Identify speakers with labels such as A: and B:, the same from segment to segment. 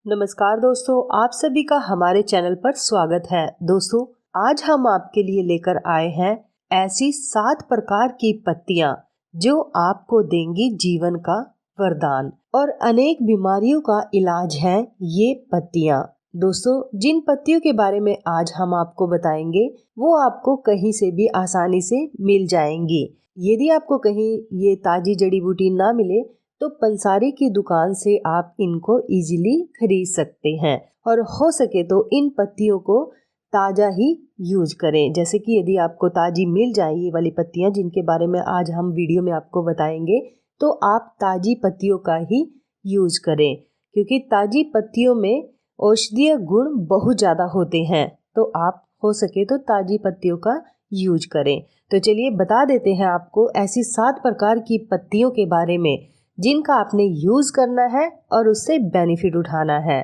A: नमस्कार दोस्तों, आप सभी का हमारे चैनल पर स्वागत है। दोस्तों, आज हम आपके लिए लेकर आए हैं ऐसी 7 प्रकार की पत्तियां जो आपको देंगी जीवन का वरदान और अनेक बीमारियों का इलाज है ये पत्तियां। दोस्तों, जिन पत्तियों के बारे में आज हम आपको बताएंगे वो आपको कहीं से भी आसानी से मिल जाएंगी। यदि आपको कहीं ये ताजी जड़ी बूटी ना मिले तो पंसारी की दुकान से आप इनको इजीली खरीद सकते हैं और हो सके तो इन पत्तियों को ताज़ा ही यूज करें। जैसे कि यदि आपको ताज़ी मिल जाए ये वाली पत्तियां जिनके बारे में आज हम वीडियो में आपको बताएंगे, तो आप ताज़ी पत्तियों का ही यूज करें, क्योंकि ताज़ी पत्तियों में औषधीय गुण बहुत ज़्यादा होते हैं। तो आप हो सके तो ताज़ी पत्तियों का यूज करें। तो चलिए बता देते हैं आपको ऐसी 7 प्रकार की पत्तियों के बारे में जिनका आपने यूज करना है और उससे बेनिफिट उठाना है।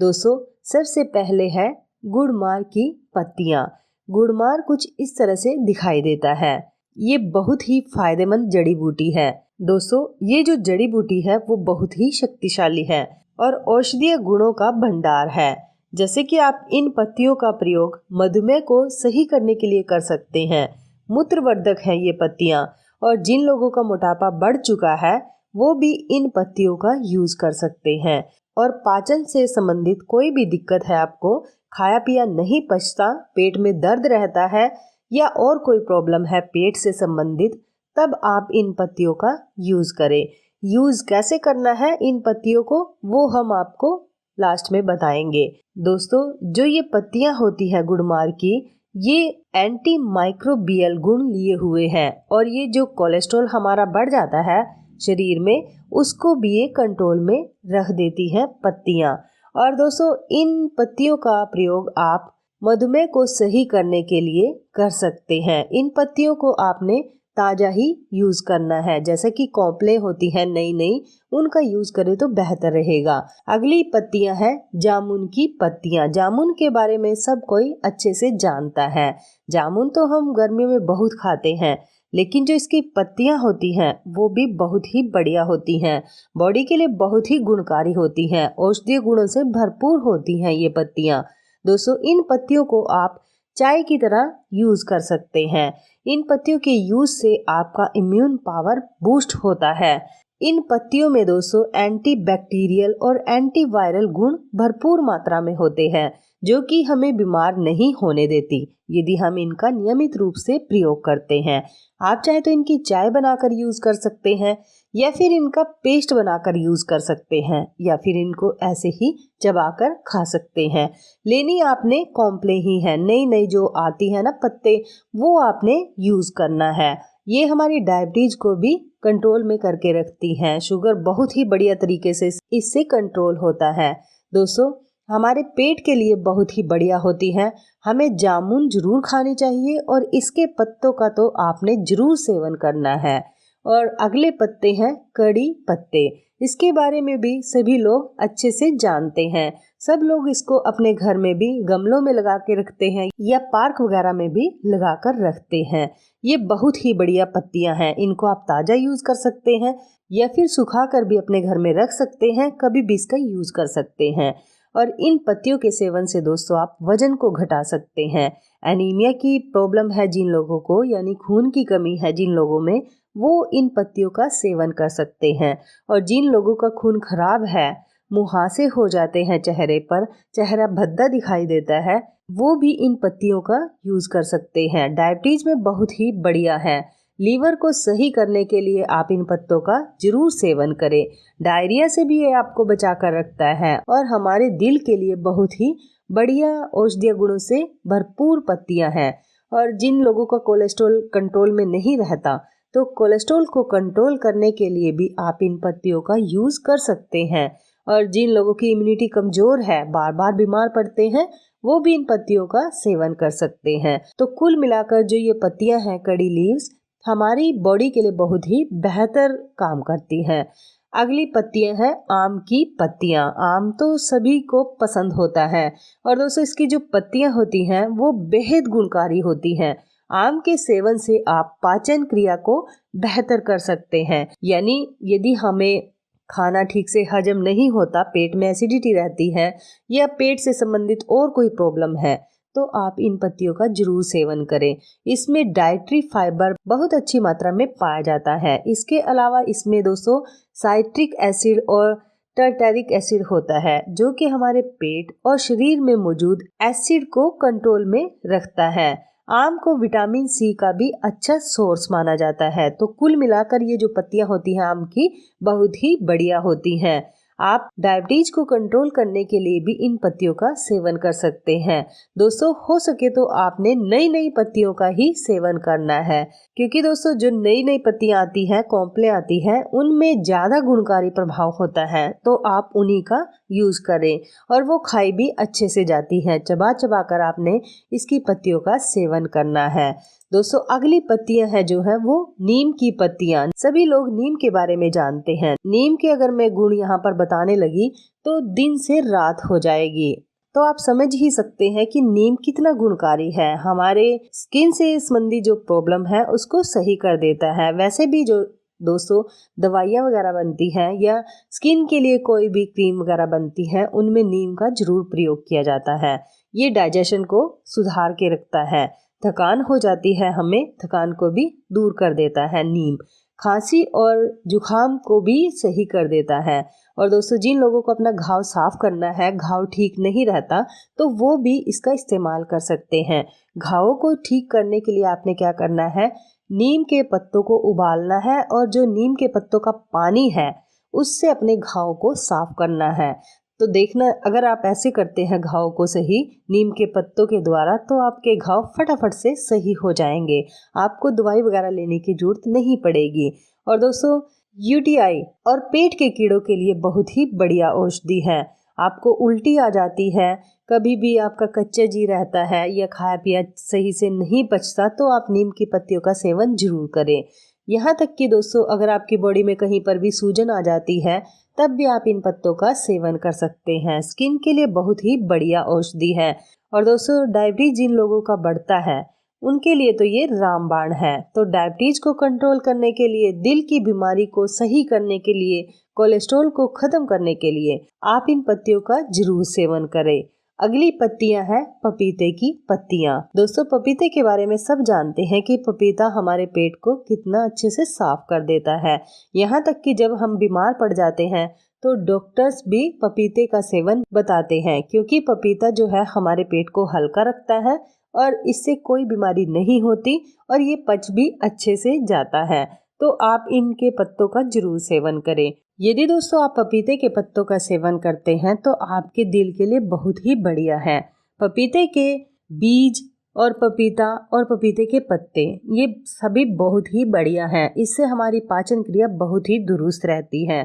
A: दोस्तों, सबसे पहले है गुड़मार की पत्तियां। गुड़मार कुछ इस तरह से दिखाई देता है। ये बहुत ही फायदेमंद जड़ी बूटी है। दोस्तों, ये जो जड़ी बूटी है वो बहुत ही शक्तिशाली है और औषधीय गुणों का भंडार है। जैसे कि आप इन पत्तियों का प्रयोग मधुमेह को सही करने के लिए कर सकते हैं। मूत्रवर्धक है ये पत्तियां, और जिन लोगों का मोटापा बढ़ चुका है वो भी इन पत्तियों का यूज कर सकते हैं। और पाचन से संबंधित कोई भी दिक्कत है, आपको खाया पिया नहीं पचता, पेट में दर्द रहता है या और कोई प्रॉब्लम है पेट से संबंधित, तब आप इन पत्तियों का यूज करें। यूज कैसे करना है इन पत्तियों को वो हम आपको लास्ट में बताएंगे। दोस्तों, जो ये पत्तियां होती है गुड़मार की, ये एंटी माइक्रोबियल गुण लिए हुए हैं और ये जो कोलेस्ट्रॉल हमारा बढ़ जाता है शरीर में, उसको भी ये कंट्रोल में रख देती है पत्तियां। और दोस्तों, इन पत्तियों का प्रयोग आप मधुमेह को सही करने के लिए कर सकते हैं। इन पत्तियों को आपने ताज़ा ही यूज करना है। जैसे कि कॉम्प्ले होती है नई नई, उनका यूज करें तो बेहतर रहेगा। अगली पत्तियां हैं जामुन की पत्तियां। जामुन के बारे में सब कोई अच्छे से जानता है। जामुन तो हम गर्मियों में बहुत खाते हैं, लेकिन जो इसकी पत्तियां होती हैं वो भी बहुत ही बढ़िया होती हैं। बॉडी के लिए बहुत ही गुणकारी होती हैं, औषधीय गुणों से भरपूर होती हैं ये पत्तियां। दोस्तों, इन पत्तियों को आप चाय की तरह यूज कर सकते हैं। इन पत्तियों के यूज से आपका इम्यून पावर बूस्ट होता है। इन पत्तियों में दोस्तों एंटी बैक्टीरियल और एंटीवायरल गुण भरपूर मात्रा में होते हैं, जो कि हमें बीमार नहीं होने देती यदि हम इनका नियमित रूप से प्रयोग करते हैं। आप चाहे तो इनकी चाय बनाकर यूज कर सकते हैं या फिर इनका पेस्ट बनाकर यूज कर सकते हैं या फिर इनको ऐसे ही चबाकर खा सकते हैं। लेनी आपने कॉम्प्ले ही है, नई नई जो आती है ना पत्ते, वो आपने यूज करना है। ये हमारी डायबिटीज को भी कंट्रोल में करके रखती हैं। शुगर बहुत ही बढ़िया तरीके से इससे कंट्रोल होता है। दोस्तों, हमारे पेट के लिए बहुत ही बढ़िया होती है। हमें जामुन जरूर खानी चाहिए और इसके पत्तों का तो आपने जरूर सेवन करना है। और अगले पत्ते हैं कड़ी पत्ते। इसके बारे में भी सभी लोग अच्छे से जानते हैं। सब लोग इसको अपने घर में भी गमलों में लगा के रखते हैं या पार्क वगैरह में भी लगा कर रखते हैं। ये बहुत ही बढ़िया पत्तियां हैं। इनको आप ताज़ा यूज कर सकते हैं या फिर सुखा कर भी अपने घर में रख सकते हैं, कभी भी इसका यूज कर सकते हैं। और इन पत्तियों के सेवन से दोस्तों आप वजन को घटा सकते हैं। एनीमिया की प्रॉब्लम है जिन लोगों को, यानी खून की कमी है जिन लोगों में, वो इन पत्तियों का सेवन कर सकते हैं। और जिन लोगों का खून खराब है, मुहासे हो जाते हैं चेहरे पर, चेहरा भद्दा दिखाई देता है, वो भी इन पत्तियों का यूज कर सकते हैं। डायबिटीज में बहुत ही बढ़िया है। लीवर को सही करने के लिए आप इन पत्तों का जरूर सेवन करें। डायरिया से भी ये आपको बचा कर रखता है और हमारे दिल के लिए बहुत ही बढ़िया औषधीय गुणों से भरपूर पत्तियां हैं। और जिन लोगों का कोलेस्ट्रॉल कंट्रोल में नहीं रहता, तो कोलेस्ट्रॉल को कंट्रोल करने के लिए भी आप इन पत्तियों का यूज कर सकते हैं। और जिन लोगों की इम्यूनिटी कमजोर है, बार बार बीमार पड़ते हैं, वो भी इन पत्तियों का सेवन कर सकते हैं। तो कुल मिलाकर जो ये पत्तियां हैं कड़ी लीव्स, हमारी बॉडी के लिए बहुत ही बेहतर काम करती हैं। अगली पत्तियां हैं आम की पत्तियां। आम तो सभी को पसंद होता है और दोस्तों इसकी जो पत्तियां होती हैं वो बेहद गुणकारी होती हैं। आम के सेवन से आप पाचन क्रिया को बेहतर कर सकते हैं। यानी यदि हमें खाना ठीक से हजम नहीं होता, पेट में एसिडिटी रहती है या पेट से संबंधित और कोई प्रॉब्लम है, तो आप इन पत्तियों का जरूर सेवन करें। इसमें डाइटरी फाइबर बहुत अच्छी मात्रा में पाया जाता है। इसके अलावा इसमें दोस्तों साइट्रिक एसिड और टर्टेरिक एसिड होता है, जो कि हमारे पेट और शरीर में मौजूद एसिड को कंट्रोल में रखता है। आम को विटामिन सी का भी अच्छा सोर्स माना जाता है। तो कुल मिलाकर ये जो पत्तियां होती हैं आम की, बहुत ही बढ़िया होती हैं। आप डायबिटीज को कंट्रोल करने के लिए भी इन पत्तियों का सेवन कर सकते हैं। दोस्तों हो सके तो आपने नई नई पत्तियों का ही सेवन करना है, क्योंकि दोस्तों जो नई नई पत्तियां आती हैं, कॉम्प्ले आती हैं, उनमें ज्यादा गुणकारी प्रभाव होता है। तो आप उन्हीं का यूज करें और वो खाई भी अच्छे से जाती है। चबा चबा कर आपने इसकी पत्तियों का सेवन करना है। दोस्तों अगली पत्तियां हैं जो है वो नीम की पत्तियां। सभी लोग नीम के बारे में जानते हैं। नीम के अगर मैं गुण यहाँ पर बताने लगी तो दिन से रात हो जाएगी। तो आप समझ ही सकते हैं कि नीम कितना गुणकारी है। हमारे स्किन से संबंधी जो प्रॉब्लम है उसको सही कर देता है। वैसे भी जो दोस्तों दवाइयाँ वगैरह बनती हैं या स्किन के लिए कोई भी क्रीम वगैरह बनती है, उनमें नीम का जरूर प्रयोग किया जाता है। ये डाइजेशन को सुधार के रखता है। थकान हो जाती है हमें, थकान को भी दूर कर देता है नीम। खांसी और जुखाम को भी सही कर देता है। और दोस्तों जिन लोगों को अपना घाव साफ करना है, घाव ठीक नहीं रहता, तो वो भी इसका इस्तेमाल कर सकते हैं। घावों को ठीक करने के लिए आपने क्या करना है, नीम के पत्तों को उबालना है और जो नीम के पत्तों का पानी है उससे अपने घाव को साफ करना है। तो देखना, अगर आप ऐसे करते हैं घाव को सही नीम के पत्तों के द्वारा, तो आपके घाव फटाफट से सही हो जाएंगे। आपको दवाई वगैरह लेने की जरूरत नहीं पड़ेगी। और दोस्तों यूटीआई और पेट के कीड़ों के लिए बहुत ही बढ़िया औषधि है। आपको उल्टी आ जाती है, कभी भी आपका कच्चा जी रहता है या खाया पिया सही से नहीं पचता, तो आप नीम की पत्तियों का सेवन जरूर करें। यहाँ तक कि दोस्तों अगर आपकी बॉडी में कहीं पर भी सूजन आ जाती है, तब भी आप इन पत्तों का सेवन कर सकते हैं। स्किन के लिए बहुत ही बढ़िया औषधि है। और दोस्तों डायबिटीज जिन लोगों का बढ़ता है उनके लिए तो ये रामबाण है। तो डायबिटीज को कंट्रोल करने के लिए, दिल की बीमारी को सही करने के लिए, कोलेस्ट्रॉल को खत्म करने के लिए आप इन पत्तियों का जरूर सेवन करें। अगली पत्तियां हैं पपीते की पत्तियां। दोस्तों पपीते के बारे में सब जानते हैं कि पपीता हमारे पेट को कितना अच्छे से साफ कर देता है। यहाँ तक कि जब हम बीमार पड़ जाते हैं तो डॉक्टर्स भी पपीते का सेवन बताते हैं, क्योंकि पपीता जो है हमारे पेट को हल्का रखता है और इससे कोई बीमारी नहीं होती और ये पच भी अच्छे से जाता है। तो आप इनके पत्तों का जरूर सेवन करें। यदि दोस्तों आप पपीते के पत्तों का सेवन करते हैं तो आपके दिल के लिए बहुत ही बढ़िया है। पपीते के बीज और पपीते के पत्ते ये सभी बहुत ही बढ़िया हैं। इससे हमारी पाचन क्रिया बहुत ही दुरुस्त रहती है।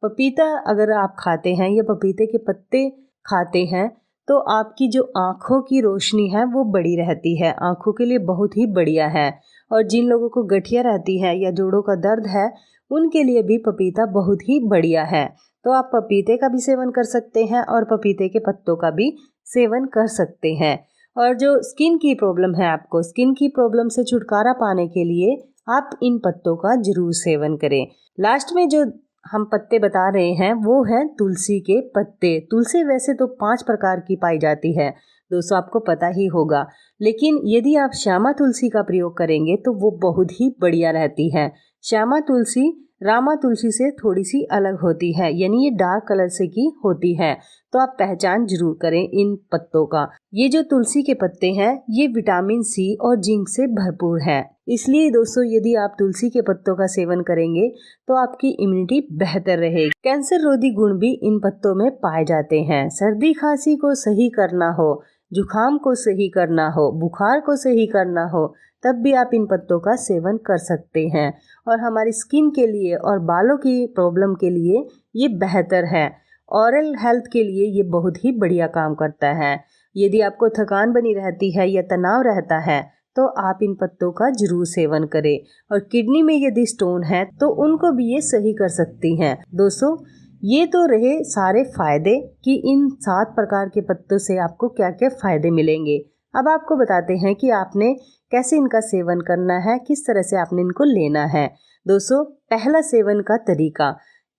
A: पपीता अगर आप खाते हैं या पपीते के पत्ते खाते हैं तो आपकी जो आँखों की रोशनी है वो बड़ी रहती है, आँखों के लिए बहुत ही बढ़िया है। और जिन लोगों को गठिया रहती है या जोड़ों का दर्द है, उनके लिए भी पपीता बहुत ही बढ़िया है। तो आप पपीते का भी सेवन कर सकते हैं और पपीते के पत्तों का भी सेवन कर सकते हैं। और जो स्किन की प्रॉब्लम है, आपको स्किन की प्रॉब्लम से छुटकारा पाने के लिए आप इन पत्तों का जरूर सेवन करें। लास्ट में जो हम पत्ते बता रहे हैं वो हैं तुलसी के पत्ते। तुलसी वैसे तो 5 प्रकार की पाई जाती है, दोस्तों आपको पता ही होगा, लेकिन यदि आप श्यामा तुलसी का प्रयोग करेंगे तो वो बहुत ही बढ़िया रहती है। श्यामा तुलसी रामा तुलसी से थोड़ी सी अलग होती है, यानी ये डार्क कलर से की होती है। तो आप पहचान जरूर करें इन पत्तों का। ये जो तुलसी के पत्ते हैं ये विटामिन सी और जिंक से भरपूर है। इसलिए दोस्तों यदि आप तुलसी के पत्तों का सेवन करेंगे तो आपकी इम्यूनिटी बेहतर रहेगी। कैंसर रोधी गुण भी इन पत्तों में पाए जाते हैं। सर्दी खांसी को सही करना हो, जुखाम को सही करना हो, बुखार को सही करना हो, तब भी आप इन पत्तों का सेवन कर सकते हैं। और हमारी स्किन के लिए और बालों की प्रॉब्लम के लिए ये बेहतर है। ओरल हेल्थ के लिए ये बहुत ही बढ़िया काम करता है। यदि आपको थकान बनी रहती है या तनाव रहता है तो आप इन पत्तों का जरूर सेवन करें। और किडनी में यदि स्टोन है तो उनको भी ये सही कर सकती हैं। दोस्तों ये तो रहे सारे फायदे कि इन 7 प्रकार के पत्तों से आपको क्या क्या फायदे मिलेंगे। अब आपको बताते हैं कि आपने कैसे इनका सेवन करना है, किस तरह से आपने इनको लेना है। दोस्तों पहला सेवन का तरीका,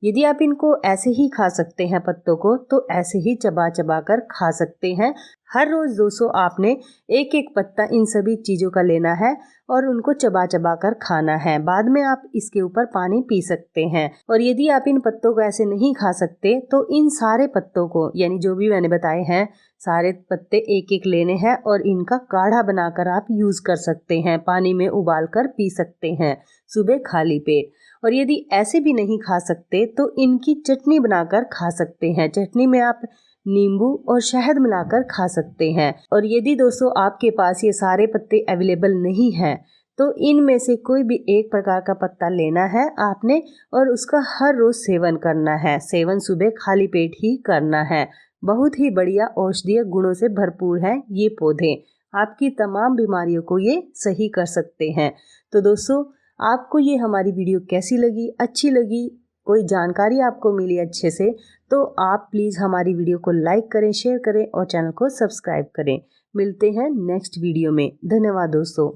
A: यदि आप इनको ऐसे ही खा सकते हैं पत्तों को, तो ऐसे ही चबा चबा कर खा सकते हैं। हर रोज़ दोस्तों आपने एक एक पत्ता इन सभी चीज़ों का लेना है और उनको चबा चबा कर खाना है। बाद में आप इसके ऊपर पानी पी सकते हैं। और यदि आप इन पत्तों को ऐसे नहीं खा सकते तो इन सारे पत्तों को, यानी जो भी मैंने बताए हैं सारे पत्ते एक एक लेने हैं और इनका काढ़ा बनाकर आप यूज़ कर सकते हैं, पानी में उबाल कर पी सकते हैं सुबह खाली पेट। और यदि ऐसे भी नहीं खा सकते तो इनकी चटनी बनाकर खा सकते हैं। चटनी में आप नींबू और शहद मिलाकर खा सकते हैं। और यदि दोस्तों आपके पास ये सारे पत्ते अवेलेबल नहीं हैं तो इनमें से कोई भी एक प्रकार का पत्ता लेना है आपने और उसका हर रोज़ सेवन करना है। सेवन सुबह खाली पेट ही करना है। बहुत ही बढ़िया औषधीय गुणों से भरपूर हैं ये पौधे। आपकी तमाम बीमारियों को ये सही कर सकते हैं। तो दोस्तों आपको ये हमारी वीडियो कैसी लगी, अच्छी लगी, कोई जानकारी आपको मिली अच्छे से, तो आप प्लीज़ हमारी वीडियो को लाइक करें, शेयर करें और चैनल को सब्सक्राइब करें। मिलते हैं नेक्स्ट वीडियो में। धन्यवाद दोस्तों।